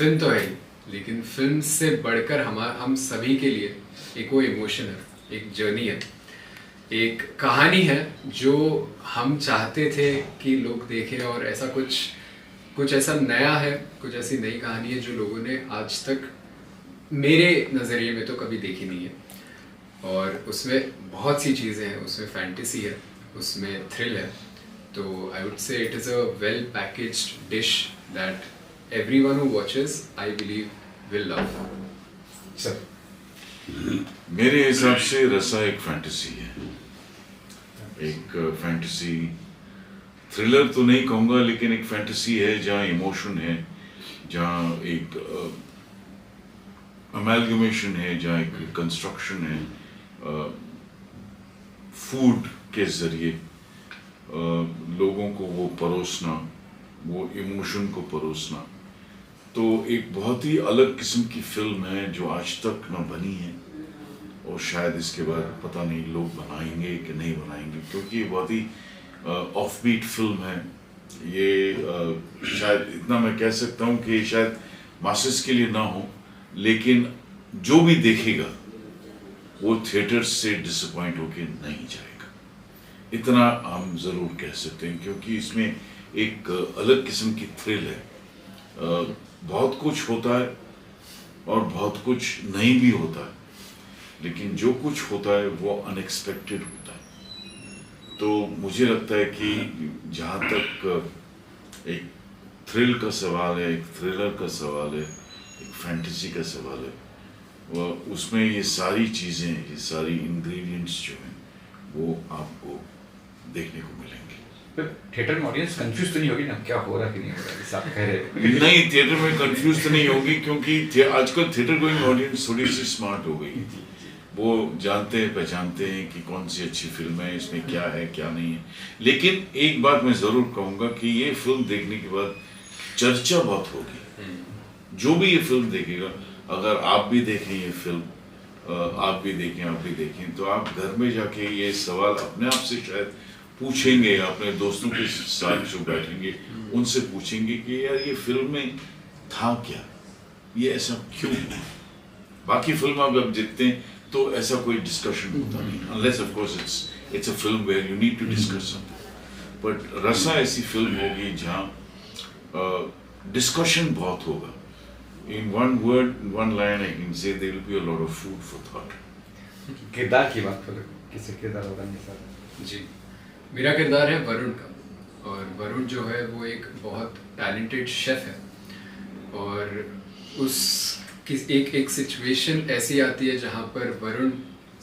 Film तो है ही, लेकिन फिल्म से बढ़कर हम सभी के लिए एक वो इमोशन है, एक जर्नी है, एक कहानी है जो हम चाहते थे कि लोग देखें। और ऐसा कुछ ऐसा नया है, कुछ ऐसी नई कहानी है जो लोगों ने आज तक मेरे नज़रिए में तो कभी देखी नहीं है। और उसमें बहुत सी चीज़ें हैं, उसमें फैंटेसी है, उसमें थ्रिल है। तो I would say it is a well packaged dish that everyone who watches I believe will love. Sir मेरे हिसाब से रसा एक फैंटेसी है, एक फैंटेसी थ्रिलर तो नहीं कहूँगा, लेकिन एक फैंटेसी है जहाँ इमोशन है, जहाँ एक अमेलगमेशन है, जहाँ एक कंस्ट्रक्शन है फूड के ज़रिए लोगों को वो परोसना, वो इमोशन को परोसना। तो एक बहुत ही अलग किस्म की फिल्म है जो आज तक न बनी है, और शायद इसके बाद पता नहीं लोग बनाएंगे कि नहीं बनाएंगे, क्योंकि ये बहुत ही ऑफ बीट फिल्म है। ये शायद इतना मैं कह सकता हूँ कि शायद मासेस के लिए ना हो, लेकिन जो भी देखेगा वो थिएटर से डिसअपॉइंट होके नहीं जाएगा, इतना हम ज़रूर कह सकते हैं, क्योंकि इसमें एक अलग किस्म की थ्रिल है। बहुत कुछ होता है और बहुत कुछ नहीं भी होता है, लेकिन जो कुछ होता है वो अनएक्सपेक्टेड होता है। तो मुझे लगता है कि जहाँ तक एक थ्रिल का सवाल है, एक थ्रिलर का सवाल है, एक फैंटेसी का सवाल है, वह उसमें ये सारी चीज़ें, ये सारी इंग्रेडिएंट्स जो हैं वो आपको देखने को मिलेंगे। थिएटर में ऑडियंस कंफ्यूज तो नहीं होगी ना, क्या हो रहा कि नहीं हो रहा, जैसे आप कह रहे हैं? नहीं, थिएटर में कंफ्यूज तो नहीं होगी, क्योंकि आजकल थिएटर गोइंग ऑडियंस थोड़ी सी स्मार्ट हो गई है। वो जानते हैं, पहचानते हैं कि कौन सी अच्छी फिल्म है, इसमें क्या है क्या नहीं है। लेकिन एक बात मैं ज़रूर कहूँगा कि ये फिल्म देखने के बाद चर्चा बहुत होगी। जो भी ये फिल्म देखेगा, अगर आप भी देखें ये फिल्म, आप भी देखें, तो आप घर में जाके ये सवाल अपने आप से शायद पूछेंगे, अपने दोस्तों के साथ जो बैठेंगे उनसे पूछेंगे कि यार ये फिल्म में था क्या, ये ऐसा क्यों है। बाकी फिल्म आप जब देखते हैं तो ऐसा कोई डिस्कशन होता नहीं, unless of course it's a film where you need to discuss something. But रसा ऐसी फिल्म होगी जहाँ डिस्कशन बहुत होगा। In one word, in one line, I can say there will be a lot of food for thought. किरदार की बात करो, किसे किरदार होगा ये सर? जी, मेरा किरदार है वरुण का। और वरुण जो है वो एक बहुत टैलेंटेड शेफ़ है, और एक सिचुएशन ऐसी आती है जहाँ पर वरुण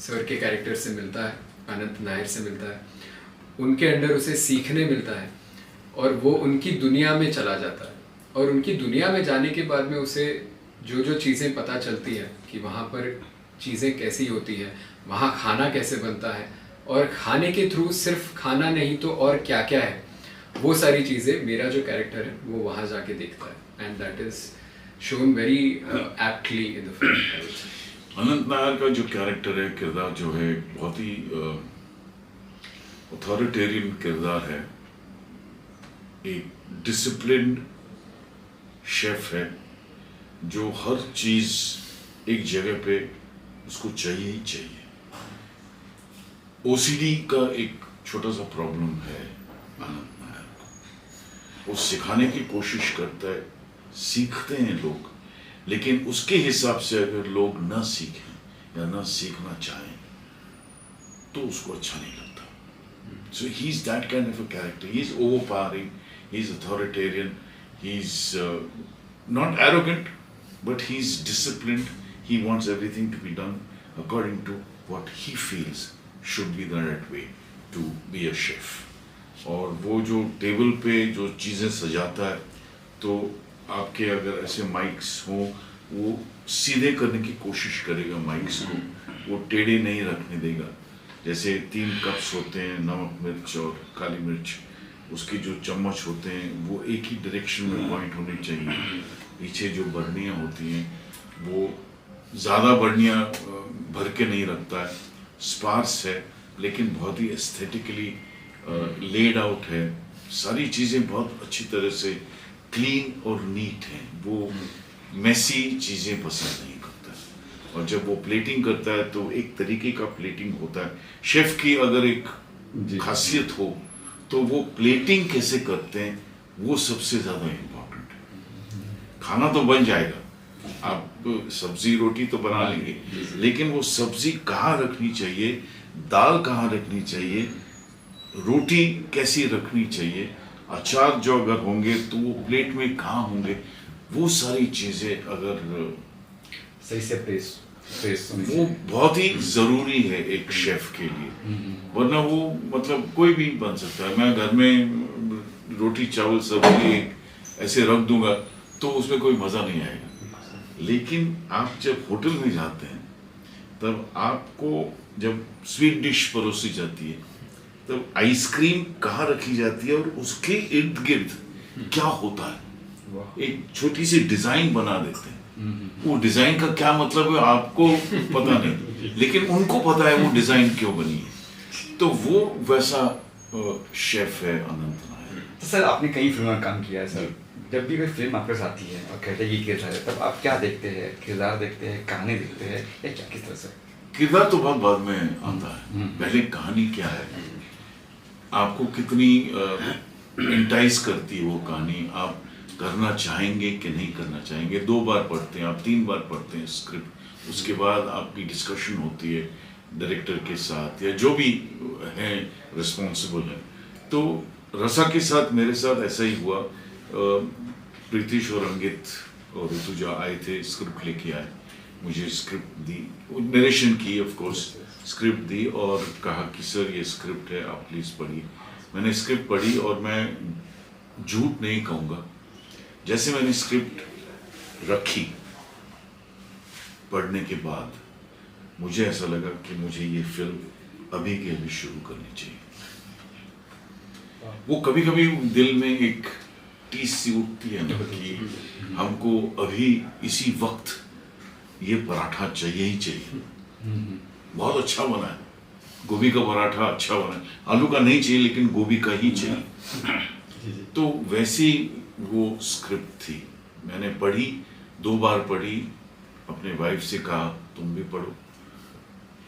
सर के कैरेक्टर से मिलता है, अनंत नायर से मिलता है, उनके अंडर उसे सीखने मिलता है, और वो उनकी दुनिया में चला जाता है। और उनकी दुनिया में जाने के बाद में उसे जो चीज़ें पता चलती हैं कि वहाँ पर चीज़ें कैसी होती हैं, वहाँ खाना कैसे बनता है, और खाने के थ्रू सिर्फ खाना नहीं तो और क्या क्या है, वो सारी चीज़ें मेरा जो कैरेक्टर है वो वहाँ जाके देखता है। And that is shown very aptly in the film. Anant Nair का जो कैरेक्टर है, किरदार जो है, बहुत ही अथॉरिटेरियन किरदार है। एक डिसिप्लिन्ड शेफ है जो हर चीज़ एक जगह पे उसको चाहिए ही चाहिए। ओसीडी का एक छोटा सा प्रॉब्लम है अनंत नायर को, वो सिखाने की कोशिश करता है, सीखते हैं लोग, लेकिन उसके हिसाब से अगर लोग ना सीखें या ना सीखना चाहें तो उसको अच्छा नहीं लगता। So he is that kind of a character. He is overpowering, he is authoritarian, he's not arrogant, but he's disciplined. He wants everything to be done according to what he feels should be the right way to be a chef. और वो जो table पे जो चीज़ें सजाता है, तो आपके अगर ऐसे माइक्स हों, वो सीधे करने की कोशिश करेगा माइक्स को, वो टेढ़े नहीं रखने देगा। जैसे 3 कप्स होते हैं, नमक, मिर्च और काली मिर्च, उसके जो चम्मच होते हैं वो एक ही डायरेक्शन में पॉइंट होने चाहिए। पीछे जो बर्नियाँ होती हैं वो ज़्यादा बर्नियाँ भर के नहीं रखता है, स्पार्स है, लेकिन बहुत ही एस्थेटिकली लेड आउट है। सारी चीज़ें बहुत अच्छी तरह से क्लीन और नीट हैं। वो मेसी चीज़ें पसंद नहीं करता है। और जब वो प्लेटिंग करता है तो एक तरीके का प्लेटिंग होता है। शेफ की अगर एक खासियत हो तो वो प्लेटिंग कैसे करते हैं वो सबसे ज़्यादा इम्पोर्टेंट है। खाना तो बन जाएगा, आप सब्जी रोटी तो बना लेंगे, लेकिन वो सब्जी कहाँ रखनी चाहिए, दाल कहाँ रखनी चाहिए, रोटी कैसी रखनी चाहिए, अचार जो अगर होंगे तो वो प्लेट में कहाँ होंगे, वो सारी चीज़ें अगर सही से प्रेस वो बहुत ही ज़रूरी है एक शेफ के लिए। वरना वो मतलब कोई भी बन सकता है। मैं घर में रोटी चावल सब्जी ऐसे रख दूंगा तो उसमें कोई मज़ा नहीं आएगा। लेकिन आप जब होटल में जाते हैं तब आपको जब स्वीट डिश परोसी जाती है तब आइसक्रीम कहाँ रखी जाती है और उसके इर्द गिर्द क्या होता है, एक छोटी सी डिज़ाइन बना देते हैं। वो डिज़ाइन का क्या मतलब है आपको पता नहीं, लेकिन उनको पता है वो डिज़ाइन क्यों बनी है। तो वो वैसा शेफ है अनंत नायर। तो सर आपने कई फिल्मों में काम किया है सर, जब भी कोई फिल्म आपके साथ आती है और कहते हैं ये किरदार है, तब आप क्या देखते हैं? किरदार देखते हैं, कहानी देखते हैं, या क्या किस तरह से? किरदार तो बहुत बाद में आता है, पहले कहानी क्या है, आपको कितनी इंटाइज करती है वो कहानी, आप करना चाहेंगे कि नहीं करना चाहेंगे। 2 बार पढ़ते हैं आप, 3 बार पढ़ते हैं स्क्रिप्ट, उसके बाद आपकी डिस्कशन होती है डायरेक्टर के साथ या जो भी है रिस्पॉन्सिबल है। तो रसा के साथ मेरे साथ ऐसा ही हुआ। प्रीतिश और अंकित और ऋतुजा आए थे, स्क्रिप्ट लेके आए, मुझे स्क्रिप्ट दी, नरेशन की ऑफ कोर्स, स्क्रिप्ट दी और कहा कि सर ये स्क्रिप्ट है, आप प्लीज़ पढ़िए। मैंने स्क्रिप्ट पढ़ी और मैं झूठ नहीं कहूँगा, जैसे मैंने स्क्रिप्ट रखी पढ़ने के बाद मुझे ऐसा लगा कि मुझे ये फिल्म अभी के अभी शुरू करनी चाहिए। वो कभी कभी दिल में एक टीस सी उठती है ना कि हमको अभी इसी वक्त ये पराठा चाहिए ही चाहिए। बहुत अच्छा बना है, गोभी का पराठा अच्छा बना है, आलू का नहीं चाहिए लेकिन गोभी का ही चाहिए। तो वैसी वो स्क्रिप्ट थी, मैंने पढ़ी, 2 बार पढ़ी, अपने वाइफ से कहा तुम भी पढ़ो,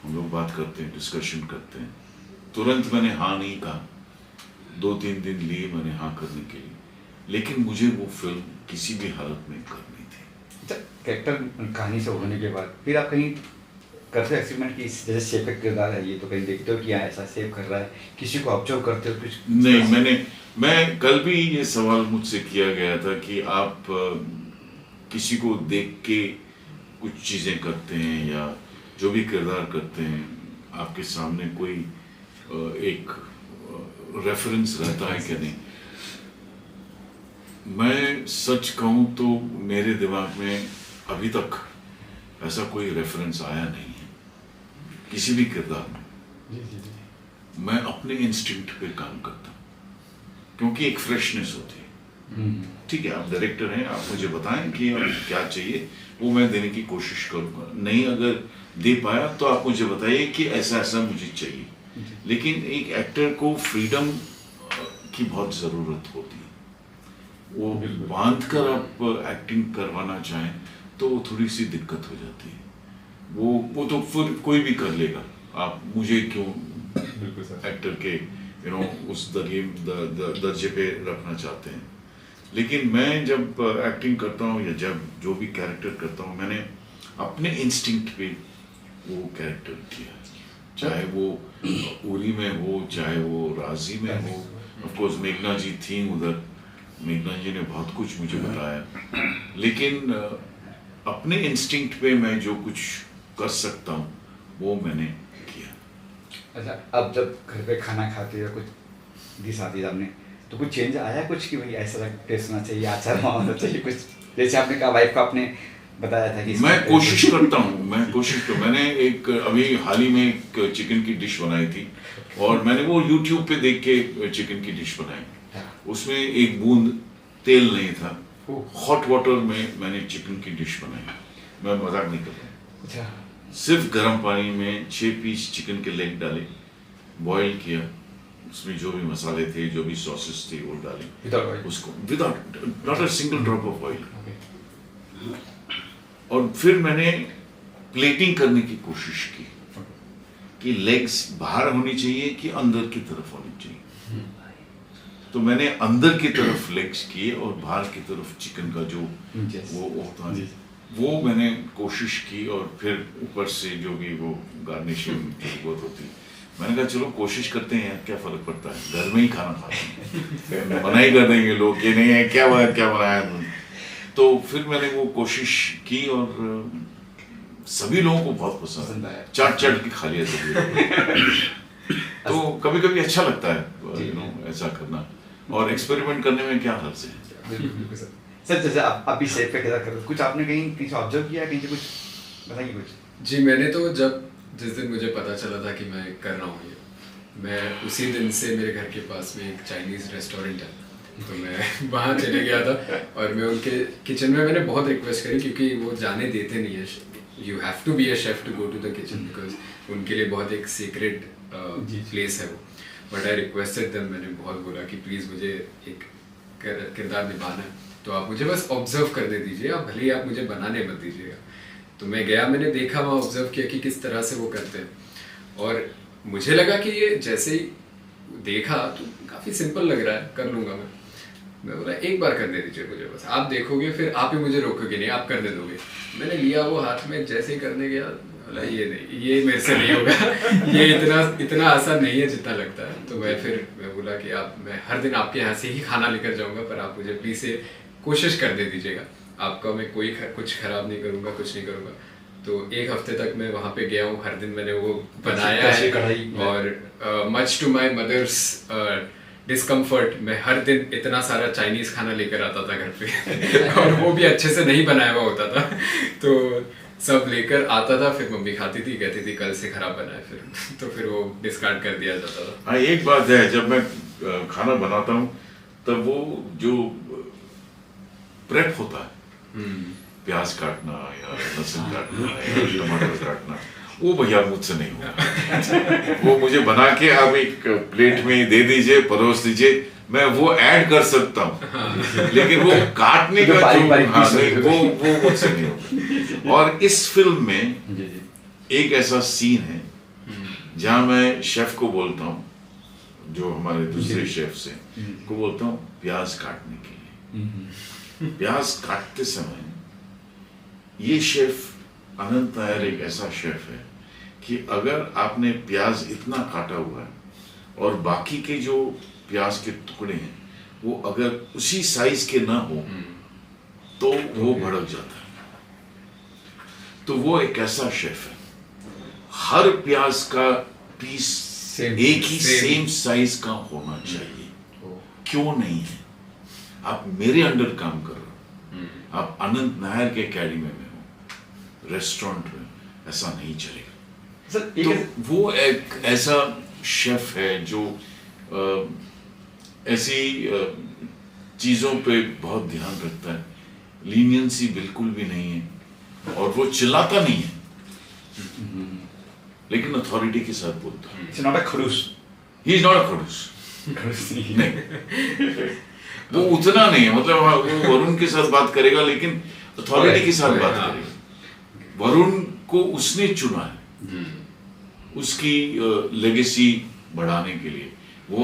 हम लोग बात करते हैं, डिस्कशन करते हैं। तुरंत मैंने हाँ नहीं कहा, 2-3 दिन लिए मैंने हाँ करने के लिए, लेकिन मुझे वो फिल्म किसी भी हालत में करनी थी। अच्छा, कैरेक्टर कहानी से होने के बाद फिर आप कहीं करते हो एक्सपेरिमेंट कि जैसे शेफ का किरदार है ये, तो कहीं देखते हो कि यहाँ ऐसा सेव कर रहा है, किसी को ऑब्जर्व करते हो कुछ? नहीं, मैं कल भी ये सवाल मुझसे किया गया था कि आप किसी को देख के कुछ चीज़ें करते हैं या जो भी किरदार करते हैं, आपके सामने कोई एक रेफरेंस रहता है कि नहीं। मैं सच कहूँ तो मेरे दिमाग में अभी तक ऐसा कोई रेफरेंस आया नहीं है किसी भी किरदार में। मैं अपने इंस्टिंक्ट पे काम करता हूँ क्योंकि एक फ्रेशनेस होती है। ठीक है, आप डायरेक्टर हैं, आप मुझे बताएं कि अब क्या चाहिए, वो मैं देने की कोशिश करूँगा। नहीं अगर दे पाया तो आप मुझे बताइए कि ऐसा ऐसा मुझे चाहिए। लेकिन एक एक्टर को फ्रीडम की बहुत ज़रूरत होती है। वो बांध कर आप एक्टिंग करवाना चाहें तो थोड़ी सी दिक्कत हो जाती है। वो तो फिर कोई भी कर लेगा, आप मुझे क्यों एक्टर के उस दर्जे पे रखना चाहते हैं। लेकिन मैं जब एक्टिंग करता हूँ या जब जो भी कैरेक्टर करता हूँ, मैंने अपने इंस्टिंक्ट पे वो कैरेक्टर किया, चाहे वो उरी में हो, चाहे वो राजी में हो। ऑफ कोर्स मेघना जी थी उधर, मेघना जी ने बहुत कुछ मुझे बताया, लेकिन अपने इंस्टिंक्ट पे मैं जो कुछ कर सकता हूँ वो मैंने किया। अच्छा, अब जब घर पे खाना खाते हो, कुछ डिश आती है आपने, तो कुछ चेंज आया कुछ कि भाई ऐसा टेस्ट होना चाहिए, अचार होना चाहिए कुछ? जैसे आपने कहा वाइफ को आपने बताया था कि मैं कोशिश करता हूँ, मैंने एक अभी हाल ही में एक चिकन की डिश बनाई थी और मैंने वो यूट्यूब पे देख के चिकन की डिश बनाई। उसमें एक बूंद तेल नहीं था, हॉट वाटर में मैंने चिकन की डिश बनाई। मैं मजाक नहीं कर रहा। अच्छा, सिर्फ गर्म पानी में 6 पीस चिकन के लेग डाले, बॉईल किया, उसमें जो भी मसाले थे, जो भी सॉसेस थे वो डाले, उसको without not a single drop of oil. और फिर मैंने प्लेटिंग करने की कोशिश की कि लेग्स बाहर होनी चाहिए कि अंदर की तरफ होनी चाहिए। तो मैंने अंदर की तरफ लेग्स किए और बाहर की तरफ चिकन का जो वो होता है वो मैंने कोशिश की, और फिर ऊपर से जो भी वो गार्निशिंग की जरूरत होती, मैंने कहा चलो कोशिश करते हैं, क्या फर्क पड़ता है, घर में ही खाना खाते हैं, मना ही कर देंगे लोग कि नहीं है क्या बनाया तुमने। तो फिर मैंने वो कोशिश की और सभी लोगों को बहुत पसंद है, चाट के खा लिया सभी लोग। तो कभी कभी अच्छा लगता है ऐसा करना, और एक्सपेरिमेंट करने में क्या हर्ज है। सर जैसे आप अभी शेफ का किधर कर रहे हो, कुछ आपने कहीं से ऑब्जर्व किया, कहीं से कुछ बताइए कुछ। जी मैंने तो जिस दिन मुझे पता चला था कि मैं कर रहा हूँ ये, मैं उसी दिन से मेरे घर के पास में एक चाइनीज़ रेस्टोरेंट है, तो मैं वहाँ चले गया था और मैं उनके किचन में मैंने बहुत रिक्वेस्ट करी, क्योंकि वो जाने देते नहीं है, you have to be a chef to go to the kitchen, because उनके लिए बहुत एक सीक्रेट प्लेस है वो। बट आई रिक्वेस्टेड देम, मैंने बहुत बोला कि प्लीज़ मुझे एक किरदार निभाना है, तो आप मुझे बस ऑब्जर्व करने दीजिए, आप भले ही आप मुझे बनाने मत दीजिएगा। तो मैं गया, मैंने देखा, वहाँ ऑब्जर्व किया कि किस तरह से वो करते हैं, और मुझे लगा कि ये जैसे ही देखा तो काफ़ी सिंपल लग रहा है, कर लूँगा मैं बोला एक बार करने दीजिए मुझे, बस आप देखोगे फिर आप ही मुझे रोकोगे नहीं, आप करने दोगे। मैंने लिया वो हाथ में, जैसे ही करने गया बोला ये नहीं, ये मेरे से नहीं होगा, ये इतना आसान नहीं है जितना लगता है। तो मैं बोला कि मैं हर दिन आपके यहाँ से ही खाना लेकर जाऊँगा, पर आप मुझे प्लीज़ से कोशिश कर दे दीजिएगा, आपका मैं कुछ ख़राब नहीं करूँगा, कुछ नहीं करूँगा। तो एक हफ्ते तक मैं वहाँ पे गया हूँ, हर दिन मैंने वो बनाया है, और much to my mother's discomfort मैं हर दिन इतना सारा चाइनीज़ खाना लेकर आता था घर पे और वो भी अच्छे से नहीं बनाया हुआ होता था, तो सब लेकर आता था, फिर मम्मी खाती थी, कहती थी कल से खराब बना है, तो फिर वो डिस्कार्ड कर दिया जाता था। हाँ, एक बात है, जब मैं खाना बनाता हूँ तब वो जो प्रेप होता है, प्याज काटना या लहसुन काटना या टमाटर काटना, वो भैया मुझसे नहीं होगा। वो मुझे बना के आप एक प्लेट में दे दीजिए, परोस दीजिए, मैं वो ऐड कर सकता हूँ, लेकिन वो काटने का जो वो मुझसे नहीं होगा। और इस फिल्म में एक ऐसा सीन है जहाँ मैं शेफ को बोलता हूँ, जो हमारे दूसरे शेफ से को बोलता हूँ प्याज काटने के लिए। प्याज काटते समय ये शेफ अनंत नायर एक ऐसा शेफ है कि अगर आपने प्याज इतना काटा हुआ है और बाकी के जो प्याज के टुकड़े हैं वो अगर उसी साइज के ना हो तो वो भड़क जाता है। तो वो एक ऐसा शेफ है, हर प्याज का पीस एक ही सेम साइज का होना चाहिए। क्यों नहीं है? आप मेरे अंडर काम कर रहे हो, आप अनंत नायर के एकेडमी में हो, रेस्टोरेंट में, ऐसा नहीं चलेगा। तो वो एक ऐसा शेफ है जो ऐसी चीज़ों पे बहुत ध्यान रखता है, लीनियंसी बिल्कुल भी नहीं है, और वो चिल्लाता नहीं है लेकिन अथॉरिटी के साथ बोलता है। He's not a खड़ूस। He is not a खड़ूस। नहीं, वो उतना नहीं है, मतलब वो वरुण के साथ बात करेगा लेकिन अथॉरिटी के साथ बात करेगा। वरुण को उसने चुना है उसकी लेगेसी बढ़ाने के लिए, वो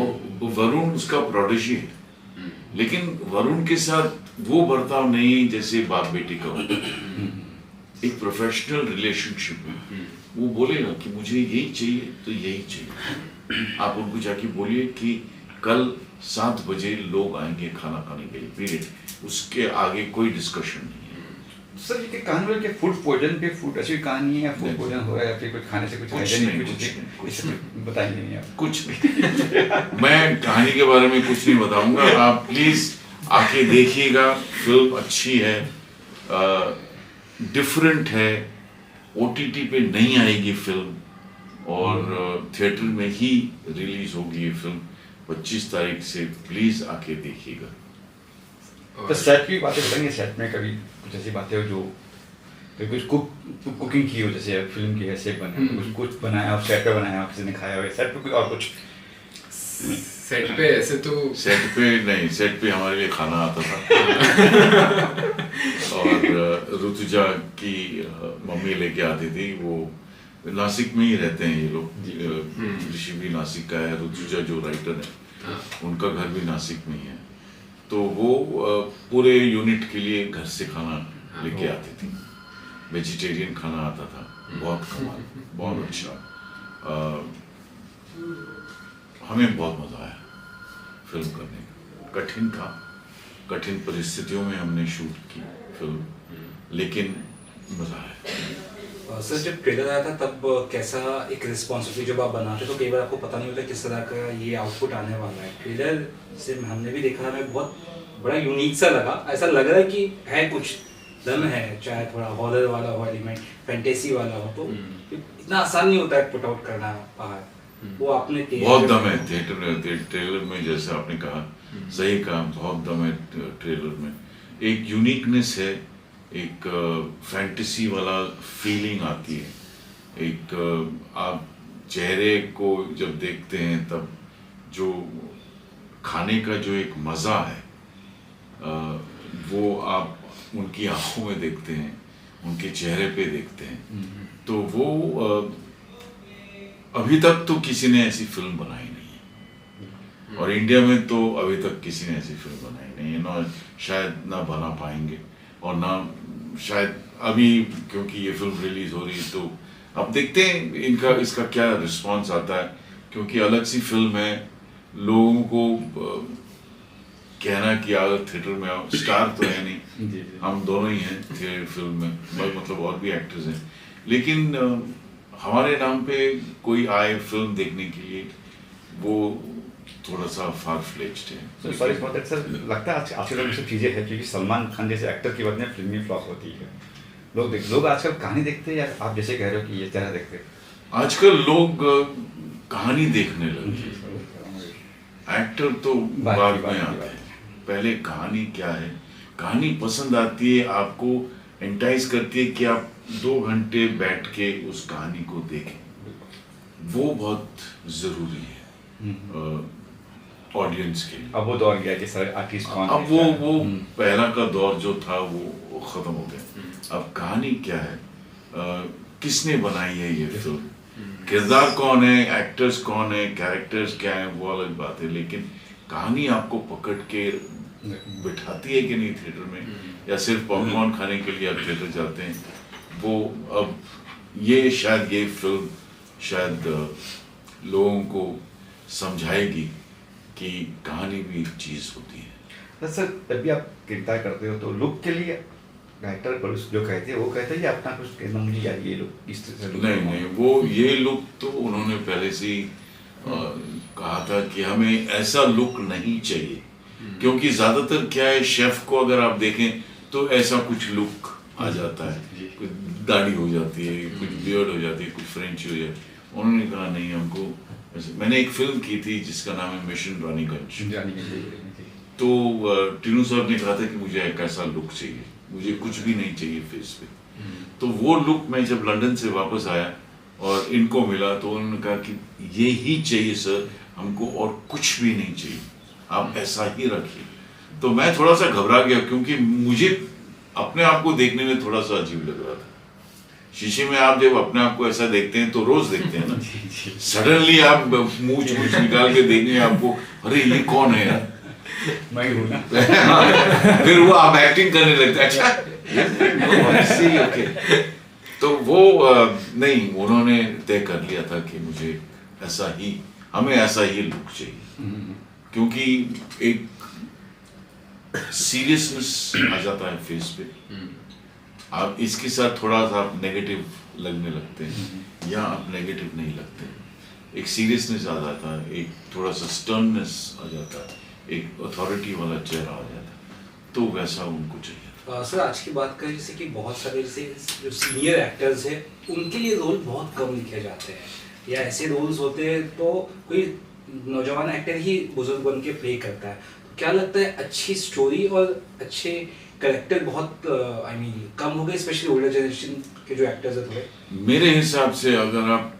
वरुण उसका प्रोडिजी है, लेकिन वरुण के साथ वो बर्ताव नहीं जैसे बाप बेटी का होता है। एक प्रोफेशनल रिलेशनशिप में वो बोलेगा कि मुझे यही चाहिए तो यही चाहिए। आप उनको जाके बोलिए कि कल 7 बजे लोग आएंगे खाना खाने के लिए, पीरियड, उसके आगे कोई डिस्कशन नहीं है। सर ये कहानी के फूड पॉइजन पे फूड ऐसी कहानी है, फूड पॉइजन हो रहा है या फिर कुछ खाने से कुछ बताएंगे नहीं आप? कुछ नहीं। मैं कहानी के बारे में कुछ नहीं बताऊंगा, आप प्लीज आके देखिएगा। फिल्म अच्छी है, डिफरेंट है, OTT पे नहीं आएगी फिल्म, और थिएटर में ही रिलीज होगी ये फिल्म 25 तारीख से। प्लीज आके देखिएगा। तो सेट की बातें बताएंगे, सेट में कभी कुछ ऐसी बातें हो जो कुछ कुकिंग की हो, जैसे फिल्म की है, सेट बना कुछ बनाया और सेट पे बनाया, किसी ने खाया हो सेट पे, कुछ और कुछ सेट पे? ऐसे तो सेट पे नहीं, सेट पे हमारे लिए खाना आता था। और ऋतुजा की मम्मी लेके आती थी। वो नासिक में ही रहते हैं ये लोग, ऋषि भी नासिक का है, ऋतुजा जो राइटर है उनका घर भी नासिक में ही है। तो वो पूरे यूनिट के लिए घर से खाना लेके आती थी, वेजिटेरियन खाना आता था, बहुत कमाल, बहुत अच्छा। हमें बहुत मज़ा आया फिल्म करने का। कठिन था, कठिन परिस्थितियों में हमने शूट की फिल्म, लेकिन मज़ा आया। सर जब ट्रेलर आया था तब कैसा एक रिस्पॉन्सिबिलिटी, जब आप बनाते तो कई बार आपको पता नहीं होता किस तरह का ये आउटपुट आने वाला है। ट्रेलर से हमने भी देखा, हमें बहुत बड़ा यूनिक सा लगा, ऐसा लग रहा है कि है कुछ दम है, चाहे थोड़ा हॉरर वाला हो, एलिमेंट फैंटेसी वाला हो, तो इतना आसान नहीं होता है पुट आउट करना बाहर। वो आपने बहुत दम है थिएटर में, ट्रेलर में, जैसे आपने कहा, सही कहा, बहुत दम है ट्रेलर में। एक यूनिकनेस है, एक फैंटेसी वाला फीलिंग आती है, एक आप चेहरे को जब देखते हैं तब जो खाने का जो एक मज़ा है वो आप उनकी आंखों में देखते हैं, उनके चेहरे पे देखते हैं। तो वो अभी तक तो किसी ने ऐसी फिल्म बनाई नहीं है, और इंडिया में तो अभी तक किसी ने ऐसी फिल्म बनाई नहीं है, ना शायद ना बना पाएंगे, और ना शायद अभी, क्योंकि ये फिल्म रिलीज हो रही है तो अब देखते हैं इसका क्या रिस्पांस आता है, क्योंकि अलग सी फिल्म है। लोगों को कहना कि अगर थिएटर में आओ, स्टार तो है नहीं, हम दोनों ही हैं थिएटर फिल्म में, मतलब और भी एक्टर्स हैं, लेकिन हमारे नाम पे कोई आए फिल्म देखने के लिए, वो थोड़ा सा फार फ्लेच्ड है। सॉरी फॉर दैट सर, लगता है आजकल ये सब चीज़ें हैं क्योंकि सलमान खान जैसे एक्टर की वजह से फिल्में फ्लॉप होती है। लोग आजकल कहानी देखते हैं, या आप जैसे कह रहे हो कि ये तरह देखते हैं? आजकल लोग कहानी देखने लगे, एक्टर तो बाद में आते हैं। पहले कहानी क्या है, कहानी पसंद आती है, आपको एंटाइज करती है कि आप 2 घंटे बैठ के उस कहानी को देखें, वो बहुत ज़रूरी है ऑडियंस के लिए। अब वो दौर गया कि सर आर्टिस्ट कौन, अब वो पहला का दौर जो था वो ख़त्म हो गया। अब कहानी क्या है, किसने बनाई है ये फिल्म, किरदार कौन है, एक्टर्स कौन है, कैरेक्टर्स क्या है, वो अलग बात है, लेकिन कहानी आपको पकड़ के बिठाती है कि नहीं थिएटर में, या सिर्फ पॉपकॉर्न खाने के लिए आप थिएटर जाते हैं, वो अब ये शायद ये फिल्म शायद लोगों को समझाएगी कि कहानी भी एक चीज़ होती है। सर जब भी आप किरदार करते हो तो लुक के लिए डायरेक्टर प्रोड्यूस जो कहते हैं वो कहते हैं, या अपना कुछ कहना मुझे यार ये लुक इस तरह से? नहीं, वो ये लुक तो उन्होंने पहले से ही कहा था कि हमें ऐसा लुक नहीं चाहिए, क्योंकि ज़्यादातर क्या है, शेफ को अगर आप देखें तो ऐसा कुछ लुक आ जाता है, कुछ दाढ़ी हो जाती है, कुछ बियर्ड हो जाती है, कुछ फ्रेंच हो जाती है। उन्होंने कहा नहीं, हमको मैंने एक फिल्म की थी जिसका नाम है मिशन रानीगंज, तो टीनू साहब ने कहा था कि मुझे एक ऐसा लुक चाहिए, मुझे कुछ भी नहीं चाहिए फेस पे। तो वो लुक मैं जब लंदन से वापस आया और इनको मिला तो उन्होंने कहा कि ये ही चाहिए सर, हमको और कुछ भी नहीं चाहिए, आप ऐसा ही रखिए। तो मैं थोड़ा सा घबरा गया, क्योंकि मुझे अपने आप को देखने में थोड़ा सा अजीब लग रहा था। शीशे में आप जब अपने आप को ऐसा देखते हैं तो रोज देखते हैं ना, सडनली आप मूंछ निकाल के देखेंगे आपको, अरे ये कौन है यार, मैं हूं ना। फिर वो आप एक्टिंग करने लगते, अच्छा ओके। तो वो नहीं, उन्होंने तय कर लिया था कि मुझे ऐसा ही, हमें ऐसा ही लुक चाहिए, क्योंकि एक सीरियसनेस आ जाता है फेस पे, आप इसके साथ थोड़ा सा आप नेगेटिव लगने लगते हैं, या आप नेगेटिव नहीं लगते, एक सीरियसनेस आ जाता है, एक थोड़ा सा स्टर्ननेस आ जाता है, एक अथॉरिटी वाला चेहरा आ जाता है, तो वैसा उनको चाहिए। सर आज की बात करें, जैसे कि बहुत सारे जैसे जो सीनियर एक्टर्स हैं उनके लिए रोल बहुत कम लिखे जाते हैं, या ऐसे रोल्स होते हैं तो कोई नौजवान एक्टर ही बुजुर्ग बन के प्ले करता है। तो क्या लगता है, अच्छी स्टोरी और अच्छे कैरेक्टर बहुत आई मीन कम हो गए, स्पेशली ओल्डर जनरेशन के जो एक्टर्स हैं थोड़े? मेरे हिसाब से अगर आप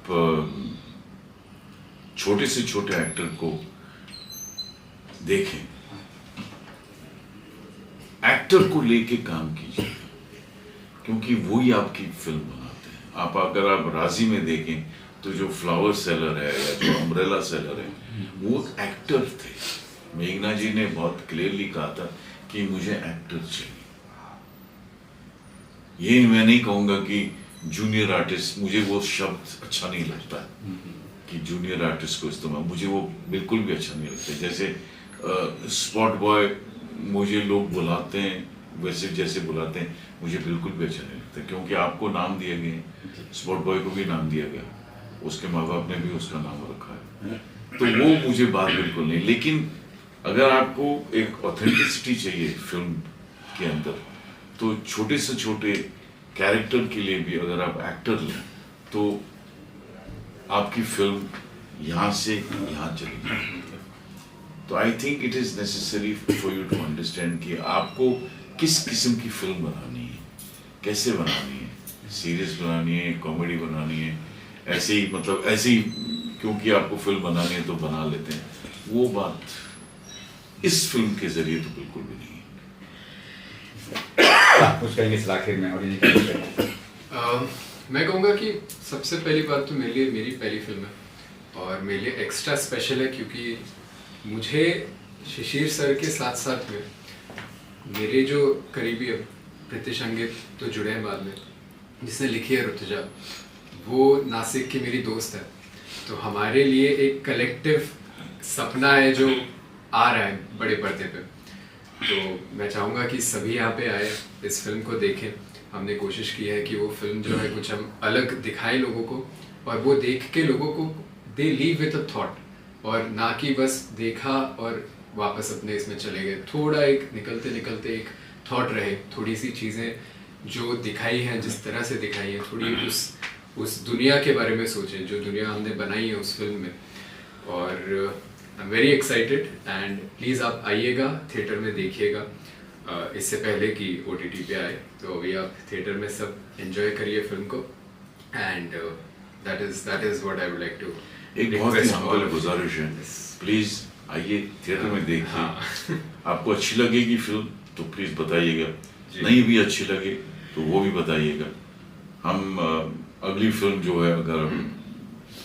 छोटे से छोटे एक्टर को देखें, एक्टर को लेके काम कीजिए, क्योंकि वही आपकी फिल्म बनाते हैं। आप अगर आप राजी में देखें तो जो फ्लावर सेलर है या जो अम्ब्रेला सेलर है वो एक्टर थे। मेघना जी ने बहुत क्लियरली कहा था कि मुझे एक्टर चाहिए। ये मैं नहीं कहूँगा कि जूनियर आर्टिस्ट, मुझे वो शब्द अच्छा नहीं लगता कि जूनियर आर्टिस्ट को इस्तेमाल, मुझे वो बिल्कुल भी अच्छा नहीं लगता। जैसे स्पॉट बॉय मुझे लोग बुलाते हैं वैसे जैसे बुलाते हैं, मुझे बिल्कुल भी अच्छा नहीं लगता, क्योंकि आपको नाम दिए गए, स्पॉट बॉय को भी नाम दिया गया, उसके माँ बाप ने भी उसका नाम रखा है, तो वो मुझे बात बिल्कुल नहीं। लेकिन अगर आपको एक ऑथेंटिसिटी चाहिए फिल्म के अंदर, तो छोटे से छोटे कैरेक्टर के लिए भी अगर आप एक्टर लें तो आपकी फिल्म यहाँ से यहाँ चली जाएगी। तो I think it is necessary for you to understand कि आपको किस किस्म की फिल्म बनानी है, कैसे बनानी है, सीरियस बनानी है, कॉमेडी बनानी है, ऐसे ही मतलब ऐसे ही क्योंकि आपको फिल्म बनानी है तो बना लेते हैं, वो बात इस फिल्म के जरिए तो बिल्कुल भी नहीं है। कुछ कहेंगे इस आखिर में और ये कहेंगे? मैं कहूँगा कि सबसे पहली बात तो मेरे लिए मेरी पहली फिल्म है और मेरे लिए एक्स्ट्रा स्पेशल है क्योंकि मुझे शिशिर सर के साथ साथ में मेरे जो करीबी प्रीतिश अंगित तो जुड़े हैं बाद में, जिसने लिखी है ऋतुजा, वो नासिक की मेरी दोस्त है। तो हमारे लिए एक कलेक्टिव सपना है जो आ रहा है बड़े पर्दे पे। तो मैं चाहूँगा कि सभी यहाँ पे आए, इस फिल्म को देखें। हमने कोशिश की है कि वो फिल्म जो है कुछ हम अलग दिखाएं लोगों को, और वो देख के लोगों को दे लीव विद अ थॉट, और ना कि बस देखा और वापस अपने इसमें चले गए। थोड़ा एक निकलते निकलते एक थॉट रहे, थोड़ी सी चीज़ें जो दिखाई हैं जिस तरह से दिखाई है, थोड़ी उस दुनिया के बारे में सोचें जो दुनिया हमने बनाई है उस फिल्म में। और I am very excited and please आप आइएगा, थिएटर में देखिएगा इससे पहले कि OTT पे आए। तो अभी आप थिएटर में सब एंजॉय करिए फिल्म को, and that is what I would like to. एक बहुत ही हम्बल गुजारिश है, प्लीज़ आइए थिएटर में देखिए। हाँ। आपको अच्छी लगेगी फिल्म तो प्लीज़ बताइएगा, नहीं भी अच्छी लगे तो वो भी बताइएगा। हम अगली फिल्म जो है अगर हम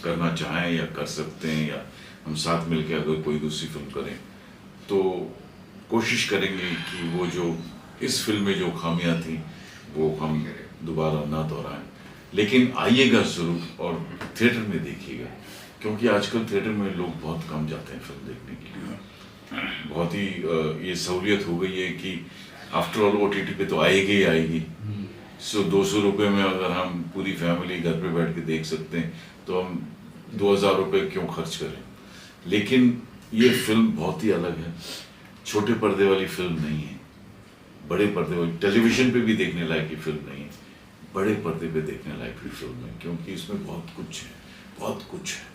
करना चाहें या कर सकते हैं, या हम साथ मिलकर अगर कोई दूसरी फिल्म करें तो कोशिश करेंगे कि वो जो इस फिल्म में जो खामियां थी वो हम दोबारा ना दोहराएं। लेकिन आइएगा ज़रूर और थिएटर में देखिएगा, क्योंकि आजकल थिएटर में लोग बहुत कम जाते हैं फिल्म देखने के लिए। बहुत ही ये सहूलियत हो गई है कि आफ्टर ऑल OTT पे तो आएगी ही आएगी। सो 200 रुपये में अगर हम पूरी फैमिली घर पे बैठ के देख सकते हैं तो हम 2000 रुपये क्यों खर्च करें। लेकिन ये फिल्म बहुत ही अलग है, छोटे पर्दे वाली फिल्म नहीं है, बड़े पर्दे वाली, टेलीविज़न पे भी देखने लायक की फिल्म नहीं है, बड़े पर्दे पे देखने लायक की फिल्म है, क्योंकि इसमें बहुत कुछ है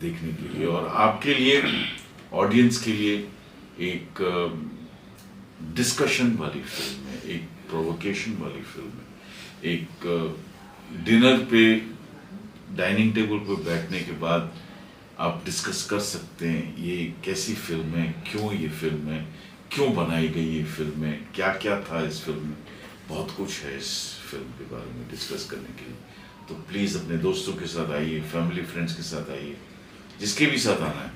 देखने के लिए। और आपके लिए, ऑडियंस के लिए एक डिस्कशन वाली फिल्म है, एक प्रोवोकेशन वाली फिल्म है, एक डिनर पे डाइनिंग टेबल पर बैठने के बाद आप डिस्कस कर सकते हैं ये कैसी फिल्म है, क्यों ये फिल्म है, क्यों बनाई गई ये फिल्म है, क्या क्या था इस फिल्म में। बहुत कुछ है इस फिल्म के बारे में डिस्कस करने के लिए। तो प्लीज़ अपने दोस्तों के साथ आइए, फैमिली फ्रेंड्स के साथ आइए, जिसके भी साथ आना है,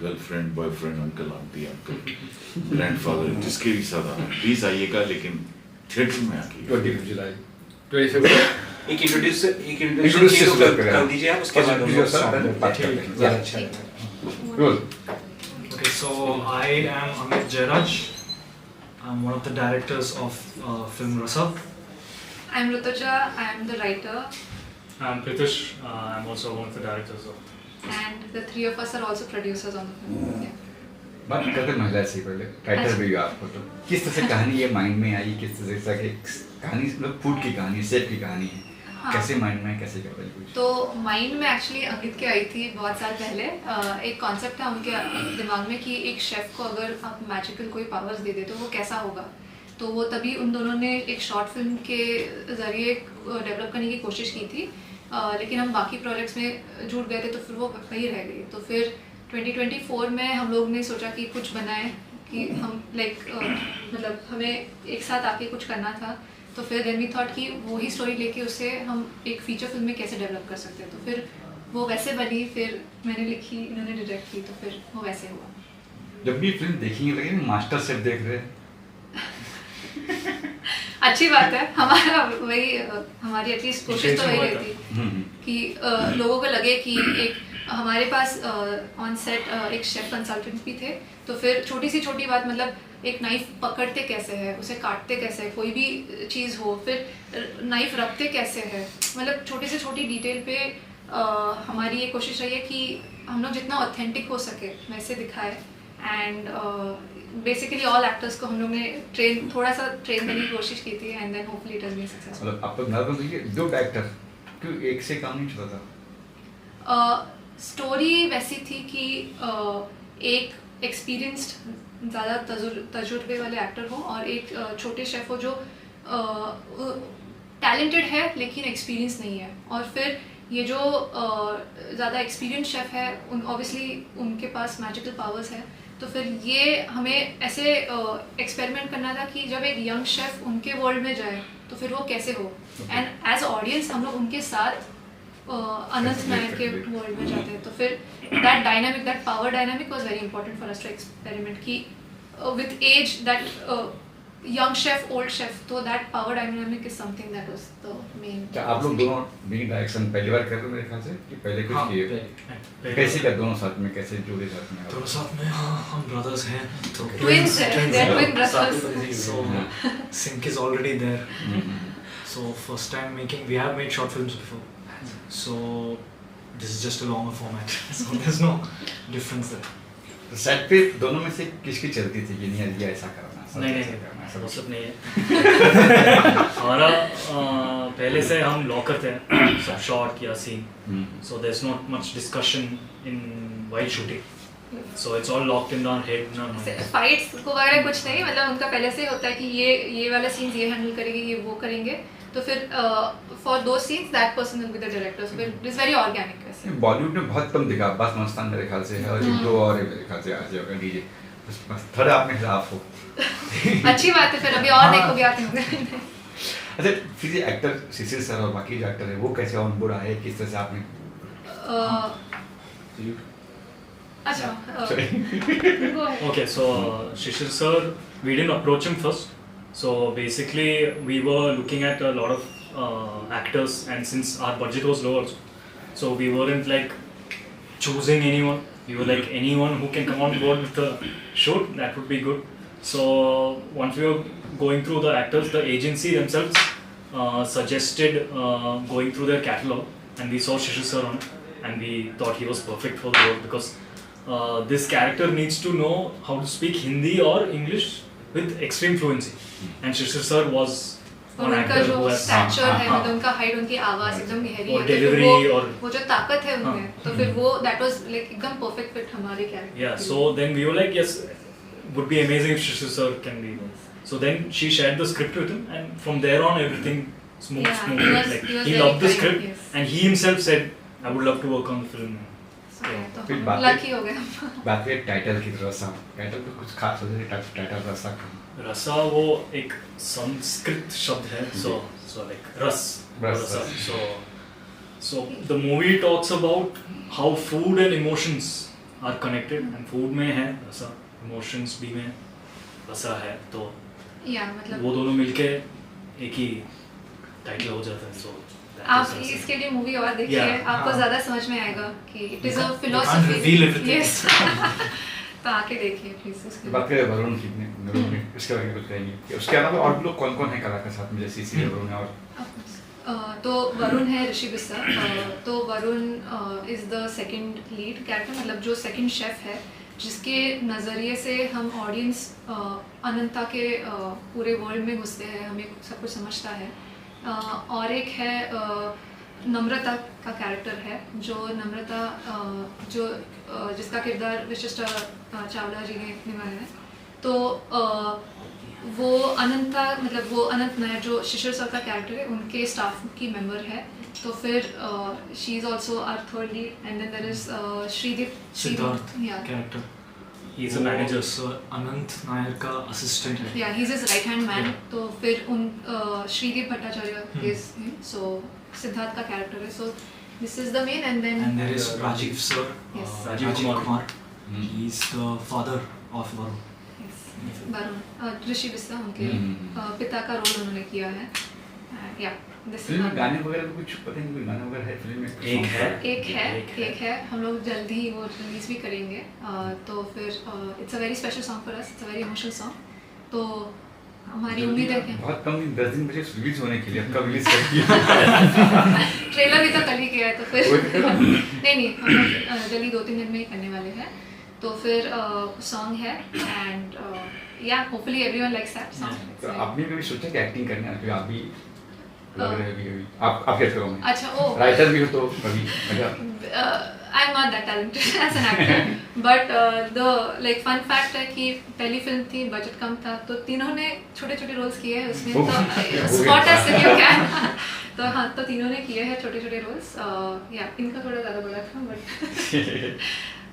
girlfriend, boyfriend, uncle aunty, uncle grandfather, जिसके भी साथ आना है प्लीज़ आइएगा, लेकिन थिएटर में आके। 25 जुलाई 25 एक इंट्रोड्यूस कर दीजिए आप, उसके बाद हम लोग बात करते हैं। ज़्यादा अच्छा रहेगा। Role. Okay, so I am Amit Jairaj. I'm one of the directors of film Rasa. I'm Rutuja, I'm the writer, I'm Pritish. I'm also one of the directors of. and the three of us are also producers on the film. Yeah. बात करते महिला से पहले, writer भी हो आपको, तो किस तरह से कहानी ये माइंड में आई, किस तरह से कहानी, मतलब फूड की कहानी, शेफ की कहानी है, हाँ। कैसे माइंड में, कैसे कर रही कुछ? तो माइंड में एक्चुअली अंकित के आई थी बहुत साल पहले। एक कॉन्सेप्ट था उनके दिमाग में कि एक शेफ़ को अगर आप मैजिकल कोई पावर्स दे दे तो वो कैसा होगा। तो वो तभी उन दोनों ने एक शॉर्ट फिल्म के ज़रिए डेवलप करने की कोशिश की थी, लेकिन हम बाकी प्रोजेक्ट्स में जुड़ गए थे तो फिर वो वही रह गई। तो फिर 2024 में हम लोग ने सोचा कि कुछ बनाए, कि हम मतलब हमें एक साथ आके कुछ करना था। तो फिर देन वी थॉट कि वही स्टोरी लेके उसे हम एक फीचर फिल्म में कैसे डेवलप कर सकते हैं, तो फिर वो वैसे बनी, फिर मैंने लिखी, इन्होंने डायरेक्ट की, तो फिर वो वैसे हुआ। जब भी फिल्म देखेंगे लगे मास्टर शेफ देख रहे हैं। अच्छी बात है, हमारा वही हमारी एटलीस्ट कोशिश तो वही रहती कि लोगों को लगे कि एक हमारे पास ऑन सेट एक शेफ कंसल्टेंट भी थे, तो फिर छोटी सी छोटी बात, मतलब एक नाइफ पकड़ते कैसे है, उसे काटते कैसे है, कोई भी चीज़ हो, फिर नाइफ रखते कैसे है, मतलब छोटी से छोटी डिटेल पे हमारी ये कोशिश रही है कि हम लोग जितना ऑथेंटिक हो सके वैसे दिखाए। एंड बेसिकली ऑल एक्टर्स को हम लोग ने थोड़ा सा ट्रेन करने की कोशिश की थी, and then hopefully it has been successful. मतलब आप लोग नर्वस होइए, दो डायरेक्टर क्यों एक से काम नहीं चला था? स्टोरी वैसी थी कि एक एक्सपीरियंस्ड ज़्यादा तजुर्बे वाले एक्टर हो और एक छोटे शेफ हो जो टैलेंटेड है लेकिन एक्सपीरियंस नहीं है, और फिर ये जो ज़्यादा एक्सपीरियंस शेफ है ऑब्वियसली उनके पास मैजिकल पावर्स है, तो फिर ये हमें ऐसे एक्सपेरिमेंट करना था कि जब एक यंग शेफ उनके वर्ल्ड में जाए तो फिर वो कैसे हो, एंड एज ऑडियंस हम लोग उनके साथ अनंत नायक के वर्ल्ड में जाते हैं, तो फिर that dynamic, that power dynamic was very important for us to experiment कि with as that young chef, old chef, तो that power dynamic is something that was the main. क्या आप लोग दोनों मेन डायरेक्शन पहली बार कर रहे हो मेरे ख्याल से कि पहले कुछ हाँ, किए? कैसे क्या दोनों साथ में, कैसे जुड़े साथ में? दोनों साथ में, हाँ, हम brothers हैं, तो Twins है, they're twin brothers. so sync is already there. So first time making, we have made short films before, so this is just a longer format, so there's no difference there. Set पे दोनों में से किसकी चलती थी कि नहीं यार ये ऐसा करना, नहीं, वो सब नहीं है। हमारा पहले से हम लॉक करते हैं सब शॉट या scene, so there's not much discussion in while shooting, so it's all locked in our head, in our mind. Fights को वगैरह कुछ नहीं, मतलब उनका पहले से होता है कि ये वाला सीन्स ये हैंडल करेंगे, ये वो करेंगे, तो फिर फॉर दो scenes that person will be the director, so it is very organic. वैसे बॉलीवुड में बहुत कम दिखा, बस मस्तान मेरे ख्याल से है और एक दो और मेरे ख्याल से आज होगा डीजे, बस थर्ड आप में खिलाफ हो। अच्छी बात है, फिर अभी और देखोगे आप। अच्छा, फिर ये एक्टर शिशिर सर और बाकी जो एक्टर है वो कैसे ऑन बोर्ड आए, किस तरह से आपने? Okay, so Shishir sir, we didn't approach him first. So basically, we were looking at a lot of actors, and since our budget was low also, so we weren't like choosing anyone. We were like anyone who can come on board with the shoot, that would be good. So once we were going through the actors, the agency themselves suggested going through their catalog, and we saw Shishir sir on it, and we thought he was perfect for the role because this character needs to know how to speak Hindi or English with extreme fluency, and Shishir sir was an actor who has stature है, मतलब उनका height, उनकी आवाज एकदम गहरी है, delivery और वो जो ताकत है उनमें, तो फिर वो that was like एकदम perfect fit हमारे character। Yeah, so then we were like, yes, would be amazing if Shishir sir can be. So then she shared the script with him, and from there on everything smoothly. Like he loved the script, and he himself said, I would love to work on the film. फिर lucky हो गए। बात करें title की, रसा title पे कुछ खास होता है? टाइटल रसा रसा वो एक संस्कृत शब्द है, so like rasa. So the movie talks about how food and emotions are connected, and food में है रसा, emotions भी में रसा है, तो मतलब वो दोनों मिलके एक ही टाइटल हो जाता है। So आप इसके लिए मूवी और देखिए, आपको ज्यादा समझ में आएगा कि it is a can't philosophy. reveal everything. Yes तो आके देखिए प्लीज उसके बात करें वरुण की, उसके बारे में कुछ कहेंगे कि उसके अलावा और लोग कौन कौन है कलाकार साथ में, जैसे इसी वरुण है और तो वरुण है ऋषि बिस्सा, तो Varun is the second lead character, मतलब जो सेकंड शेफ है जिसके नज़रिए से हम ऑडियंस अनंता के पूरे वर्ल्ड में घुसते हैं, हमें सब कुछ समझता है। और एक है नम्रता का कैरेक्टर है, जो नम्रता जो जिसका किरदार विशिष्ट चावला जी ने निभाया है, तो वो अनंता, मतलब वो अनंत नायर जो शिशिर सर का कैरेक्टर है उनके स्टाफ की मेंबर है, तो फिर she is also our third lead, and then there is Shreedeep Siddharth character, He is a manager. So Anant Nair का असिस्टेंट है. Yeah, he's his right hand man. तो फिर Shreedeep Bhattacharya is him. So Siddharth का character है. So this is the main, and then And there is Rajiv sir. Yes. Rajiv Kumar. He's the father of Varun. yes, Varun ऋषि बिस्वा उनके पिता का role उन्होंने किया है. Yeah, this फिल्म में is गाने वगैरह भी कुछ पता नहीं, कोई गाना वगैरह है फिल्म में? एक है. हम लोग जल्दी ही वो रिलीज भी करेंगे. तो फिर it's a very special song for us. It's a very emotional song. तो हमारी उम्मीद है कि बहुत कम दिन, 10 दिन बचे रिलीज होने के लिए, अब कब रिलीज कर दिया? ट्रेलर भी तो कल ही किया है, तो फिर नहीं हम लोग जल्दी 2-3 दिन में ही करने वाले हैं. तो फिर सॉन्ग है एंड या hopefully everyone likes that song. तो आपने कभी सोचा कि एक्टिंग करना है? क्योंकि आप भी लग रहे हैं कभी आप क्या करोगे? अच्छा, ओ राइटर भी हो तो कभी मतलब I am not that talented as an actor, but the like fun fact है कि पहली फिल्म थी, बजट कम था, तो तीनों ने छोटे छोटे रोल्स किए हैं उसमें. तो स्पॉट एज यू कैन. तो हाँ, तो तीनों ने किए हैं छोटे छोटे रोल्स. या इनका थोड़ा ज़्यादा बड़ा था,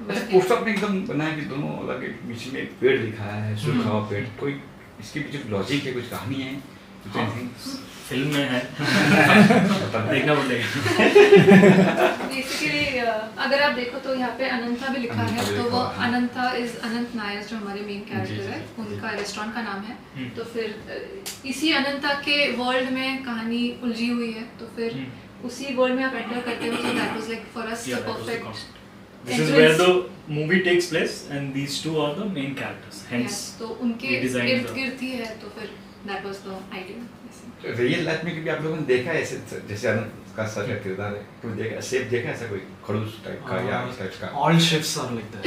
बट पोस्टर आपने एकदम बनाया कि दोनों अलग एक बीच में एक पेड़ दिखाया है, सूखा हुआ पेड़. कोई इसके पीछे लॉजिक है, कुछ कहानी है? फिल्म में है. देखना पड़ेगा. बेसिकली अगर आप देखो तो यहाँ पे अनंता भी लिखा है. तो वो अनंता इज अनंत नायर, जो हमारे मेन कैरेक्टर है, उनका रेस्टोरेंट का नाम है. तो फिर इसी अनंता के वर्ल्ड में कहानी उलझी हुई है. तो फिर उसी वर्ल्ड में आप एंटर करते हो. तो that was like for us the perfect. This is where the movie takes place, and these two are the main characters. Hence, तो उनके we designed इर्द the- गिर्द ही है. तो फिर that was the idea. Real life में कभी आप लोगों ने देखा है ऐसे, जैसे अनंत का सर का किरदार है, कोई देखा शेफ देखा ऐसा कोई खड़ूस टाइप का या इस टाइप का? All chefs are like that.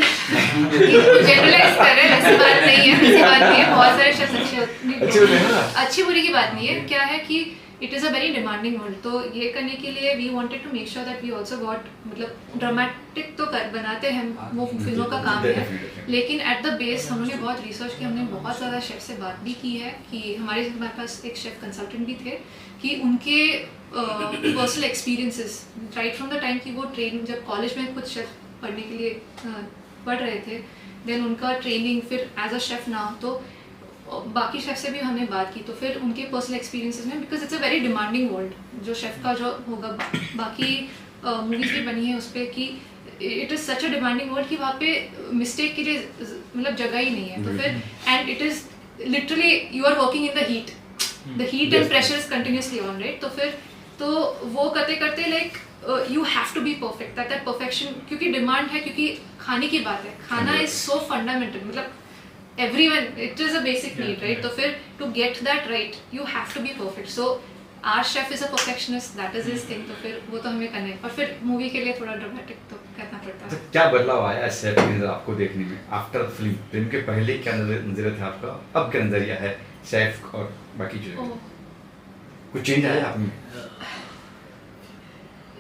Generalise कर रहे हैं, वैसी बात नहीं है. वैसी बात नहीं है. बहुत सारे शेफ्स अच्छे होते हैं ना? अच्छी बुरी की बात नहीं है. क्या है कि it is a very demanding world. तो ये करने के लिए we wanted to make sure that we also got, मतलब ड्रामेटिक तो कर बनाते हैं, वो फिल्मों का काम है. लेकिन एट द बेस हमने बहुत रिसर्च की. हमने बहुत ज़्यादा शेफ से बात भी की है कि हमारे पास एक शेफ कंसल्टेंट भी थे, कि उनके personal experiences right from the time कि वो ट्रेन जब कॉलेज में कुछ शेफ पढ़ने के लिए पढ़ रहे थे, देन उनका ट्रेनिंग फिर एज अ शेफ ना, तो बाकी शेफ से भी हमने बात की. तो फिर उनके पर्सनल एक्सपीरियंसेस में, because it's a very demanding world, जो शेफ का जो होगा, बाकी मूवीज भी बनी है उस पर कि it is such a demanding world कि वहाँ पे मिस्टेक के लिए मतलब जगह ही नहीं है. तो फिर and it is literally you are working in the heat and pressure is continuously on, right. तो फिर तो वो करते करते like you have to be perfect. That perfection, क्योंकि डिमांड है, क्योंकि खाने की बात है. खाना इज सो फंडामेंटल, मतलब everyone, it is a basic need, right? तो फिर to get that right you have to be perfect. So our chef is a perfectionist, that is his thing. तो फिर वो तो हमें करना है. और फिर मूवी के लिए थोड़ा ड्रामेटिक तो करना पड़ता है. तो क्या बदलाव आया शेफ की नजर आपको देखने में आफ्टर फिल्म के पहले क्या नजरिया था आपका, अब क्या नजरिया है शेफ और बाकी चीजों का? कुछ चेंज आया आप में?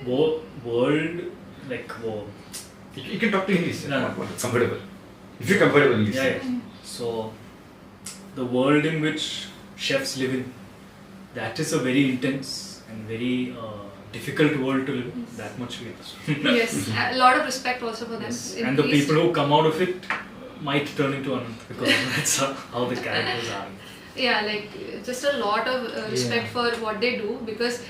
वो वर्ल्ड लाइक वो You can talk to English. No. Comfortable. If you're comfortable English. yeah. So the world in which chefs live in, that is a very intense and very difficult world to live in. That much we understand. Yes, a lot of respect also for them. Yes. And the people who come out of it might turn into Anant, because that's how the characters are. Yeah, like just a lot of respect for what they do, because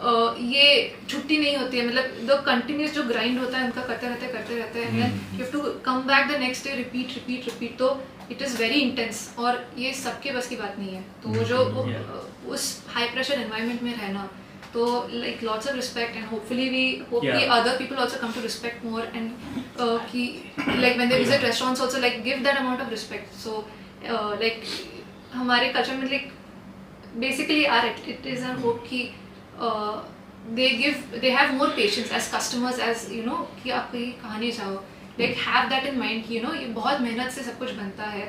ये छुट्टी नहीं होती है. मतलब the continuous जो grind होता है उनका करते रहते हैं. You have to come back the next day, repeat. तो इट इज़ वेरी इंटेंस, और ये सबके बस की बात नहीं है. तो वो जो उस हाई प्रेशर एनवायरनमेंट में रहना, तो like lots of respect, and hopefully we hope कि other people also come to respect more, and कि like when they visit restaurants also like give that amount of respect. So like हमारे culture में like basically it is a hope कि they have more patience as customers, as you know कि आप कहीं कहानी चाहो, like have that in mind कि you know ये बहुत मेहनत से सब कुछ बनता है.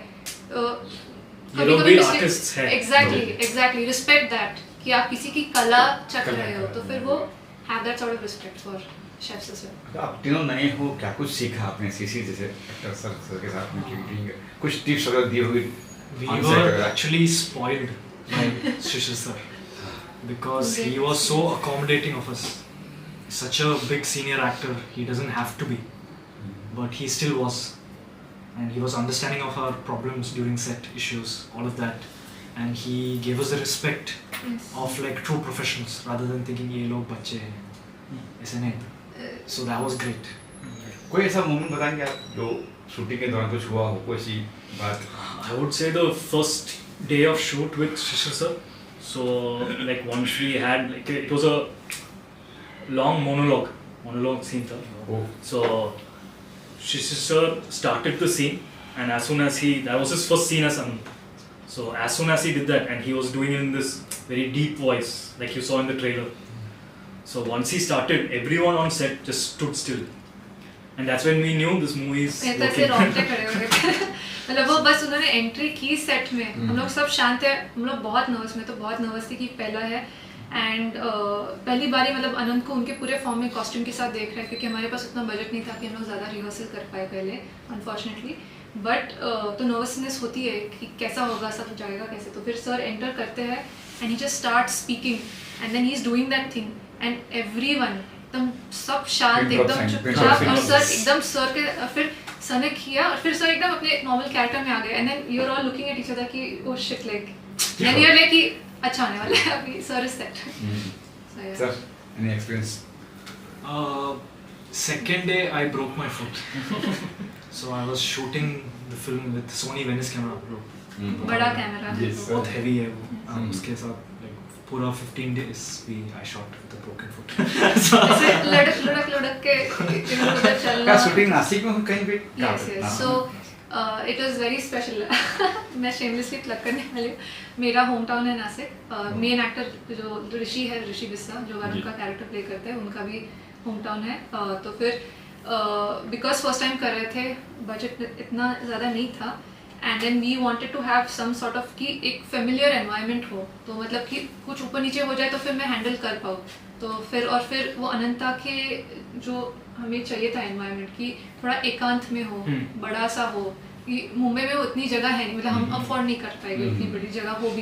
ये लोग भी artists हैं. Exactly respect that कि आप किसी की कला चख रहे हो. तो फिर वो have that sort of respect for chefs as well. आप तीनों नए हो, क्या कुछ सीखा आपने सीसी जैसे एक्टर सर के साथ में ट्रेनिंग? कुछ टिप्स वगैरह दी होगी? We were actually spoiled by Shishir sir, because he was so accommodating of us. Such a big senior actor, he doesn't have to be, but he still was. and he was understanding of our problems during set issues, all of that, and he gave us the respect Yes. of like true professionals rather than thinking ये लोग बच्चे हैं, ऐसे नहीं. So that was great. कोई ऐसा moment बताएंगे आप जो शूटिंग के दौरान कुछ हुआ हो, कोई सी बात? I would say the first day of shoot with Shishir sir. So like once we had like it was a long monologue scene tha. Oh. So Shishir sir started the scene, and as soon as that was his first scene as Anand. So as soon as he did that, and he was doing it in this very deep voice like you saw in the trailer. So once he started, everyone on set just stood still. And that's when we knew this movie is मैं तो ऐसे working. रोंगटे खड़े हो गए थे मतलब वो बस उन्होंने एंट्री की सेट में हम लोग सब शांत है, हम लोग बहुत नर्वस, मैं तो बहुत नर्वस थी कि पहला है एंड पहली बारी मतलब अनंत को उनके पूरे फॉर्म में कॉस्ट्यूम के साथ देख रहे हैं क्योंकि हमारे पास उतना बजट नहीं था कि हम लोग ज़्यादा रिहर्सल कर पाए पहले अनफॉर्चुनेटली, बट तो नर्वसनेस होती है कि कैसा होगा, सब जाएगा कैसे. तो फिर सर एंटर करते हैं and he just start speaking and then he is doing that thing and everyone एकदम सब शांत एकदम चुपचाप और सर एकदम सर के फिर सर ने किया और फिर सर एकदम अपने नॉर्मल कैरेक्टर में आ गए and then you are all looking at each other कि oh shit like and you are like कि अच्छा होने वाला है अभी sir is set. Sir, any experience? Second day I broke my foot. So I was shooting the film with Sony Venice camera bro. बड़ा camera है Yes, तो. sir. बहुत heavy है वो. उसके साथ like पूरा 15 days I shot with a broken foot. So ऐसे लुढ़क के इधर उधर चलना. क्या शूटिंग नासिक में कहीं पे? Yes, yes. So it was very special. मैं shamelessly प्लग करने वाली हूँ. मेरा होम टाउन है नासिक. मेन एक्टर जो ऋषि है, ऋषि बिस्सा जो वरुण का कैरेक्टर प्ले करते हैं, उनका भी होम टाउन है. तो फिर बिकॉज फर्स्ट टाइम कर रहे थे, बजट इतना ज़्यादा नहीं था and then we wanted to have some sort of कि एक फेमिलियर एनवायरनमेंट हो, तो मतलब कि कुछ ऊपर नीचे हो जाए तो फिर मैं हैंडल कर पाऊँ. तो फिर वो अनंता के जो हमें चाहिए था एनवायरनमेंट कि थोड़ा एकांत में हो, बड़ा सा हो. कि मुंबई में उतनी जगह है नहीं, मतलब हम अफोर्ड नहीं कर पाएंगे उतनी बड़ी जगह हो भी.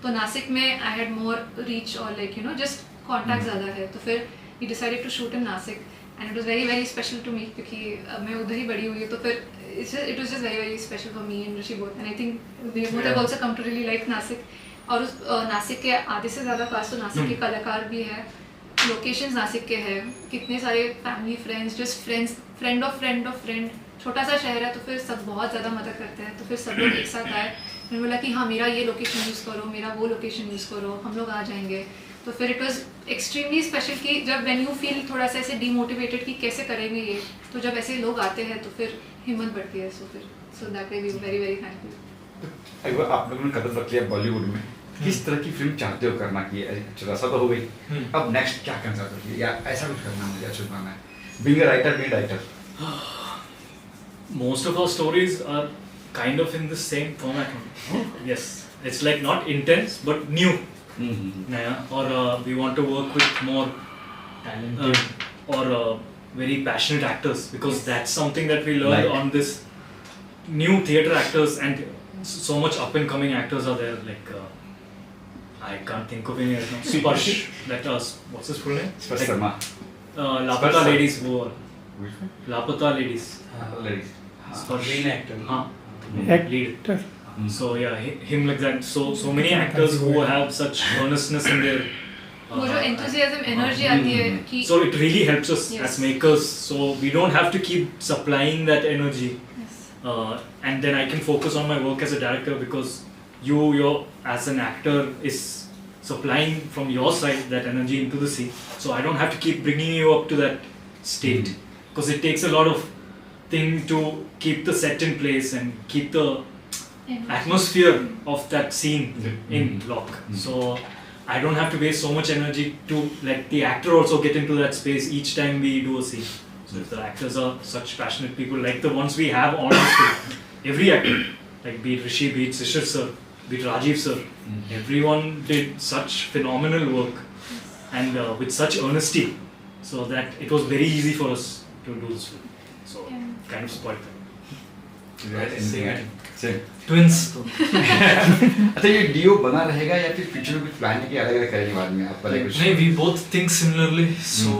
तो नासिक में आई हैड मोर रीच और like you know just contact ज़्यादा है. तो फिर we decided to shoot in Nashik and it was very very special to me क्योंकि मैं उधर ही बड़ी हुई हूँ. तो फिर it was just very very special for me and Rishi both and I think they both have also come to really like Nashik. और उस नासिक के आधे से ज़्यादा पास तो नासिक के कलाकार भी है, लोकेशंस नासिक के हैं, कितने सारे family friends, just friend of friend. छोटा सा शहर है तो फिर सब बहुत ज़्यादा मदद करते हैं. तो फिर सब लोग एक साथ आए, मैंने बोला कि हाँ मेरा ये लोकेशन यूज़ करो, मेरा वो लोकेशन यूज़ करो, हम लोग आ जाएंगे. तो फिर इट वाज एक्सट्रीमली स्पेशल कि जब व्हेन यू फील थोड़ा सा ऐसे डीमोटिवेटेड कि कैसे करेंगे ये, तो जब ऐसे लोग आते हैं तो फिर हिम्मत बढ़ती है. So that way we very very thankful. एक बार आप लोगों ने कदम रख लिया बॉलीवुड में, किस तरह की फिल्म चाहते हो करना की? चलो ऐसा तो हो गई, अब नेक्स्ट क्या करना चाहते हो या ऐसा कुछ करना मुझे अच्छा करना है? Being a writer. Most of our stories are kind of in the same format. Yes, it's like not intense but new. Yeah, or we want to work with more talented or very passionate actors because that's something that we learned on this new theatre actors, and so much up and coming actors are there. Like I can't think of any right now. Sparsh, that what's his full name? Sparsh Sharma. Lapata Ladies, वो Which one? Lapata Ladies. Ladies. Sparsh. Main actor. Lead. So yeah, him like that. So many actors who have such earnestness in their. वो जो enthusiasm energy आती है कि So it really helps us Yes. as makers. So we don't have to keep supplying that energy, Yes. and then I can focus on my work as a director because you as an actor is supplying from your side that energy into the scene. So I don't have to keep bringing you up to that state because it takes a lot of thing to keep the set in place and keep the atmosphere of that scene in lock. So I don't have to waste so much energy to let the actor also get into that space each time we do a scene. So if the actors are such passionate people like the ones we have on the screen, every actor, like be it Rishi, be it Shishir sir, be it Rajiv sir, everyone did such phenomenal work and with such honesty, so that it was very easy for us to do this film. So kind of spoiled them. Do you have anything? Same. twins. तो अच्छा ये do बना रहेगा या फिर future में कुछ plan है कि अलग अलग करेंगे बाद में आप पहले कुछ? नहीं, we both think similarly, so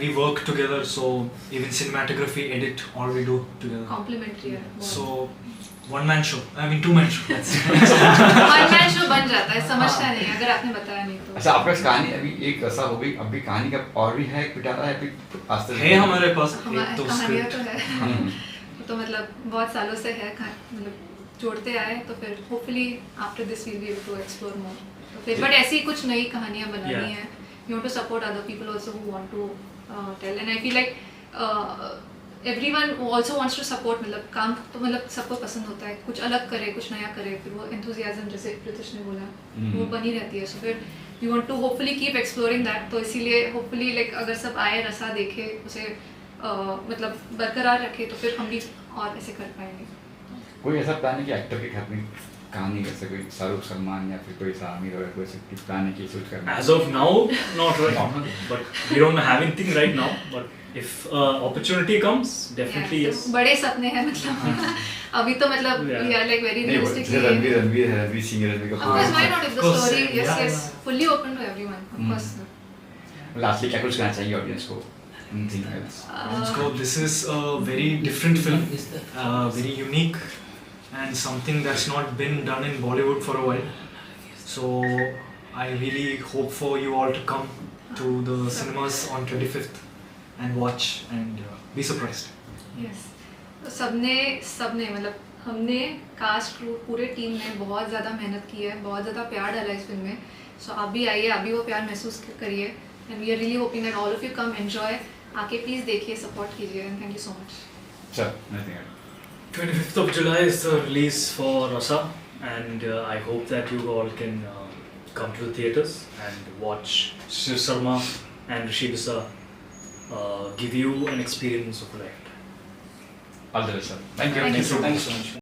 we work together, so even cinematography, edit, all we do together. Complementary है बहुत। So one man show, I mean 2 man show. That's one man show बन जाता है, समझता नहीं अगर आपने बताया नहीं तो। अच्छा आपके पास कहानी अभी एक ऐसा हो गई, अभी कहानी का और भी है पिटारा है फिर आज तक है हमारे पास एक हमारी तो कहानियाँ script. तो है, तो मतलब बहुत सालों से है, मतलब जोड़ते आए, तो फिर hopefully after this we'll be able to explore more. तो फिर बट ऐसी कुछ नई कहानियाँ बनानी है, you want to support other people also who want to tell, and I feel like everyone also wants to support, मतलब काम तो मतलब सबको पसंद होता है, कुछ अलग करे, कुछ नया करे, फिर वो एंथुसियाज्म जैसे प्रीतिश ने बोला वो बनी रहती है। सो फिर we want to hopefully keep exploring that, तो इसीलिए होपफुली लाइक अगर सब आए, रसा देखे, उसे मतलब बरकरार रखे, तो फिर हम भी और ऐसे कर पाएंगे। कोई ऐसा प्लान है कि एक्टर के घर में कहानी कैसे कोई शाहरुख सलमान या फिर कोई आमिर और कोई ऐसा कुछ प्लान है कि शूट करना? As of now, not right now, but we don't have anything right now. But if opportunity comes, definitely Yeah, yes. तो बड़े सपने हैं मतलब अभी तो मतलब Yeah. we are like very नहीं वो realistic. जैसे Ranveer Singh Ranveer Of course, why not? If the course, story, yes, yeah, yes, yeah. fully open to everyone, of course. Lastly क्या कुछ कहना चाहिए ऑडियंस को? Anything else? Let's go. This is a very different film, very unique, and something that's not been done in Bollywood for a while. So I really hope for you all to come to the cinemas on 25th and watch and be surprised. Yes. तो सबने मतलब हमने cast crew पूरे team ने बहुत ज़्यादा मेहनत की है, बहुत ज़्यादा प्यार डाला है इस फिल्म में। सो आप भी आइए, आप भी वो प्यार महसूस करिए, and we are really hoping that all of you come enjoy, आके प्लीज़ देखिए, सपोर्ट कीजिए, and thank you so much. Sir, nothing else. 25th of July is the release for Rasa, and I hope that you all can come to the theaters and watch Shishir Sharma and Rishi Bisa give you an experience of a lifetime. All the best, sir. Thank you. Thank you so Thank you so much.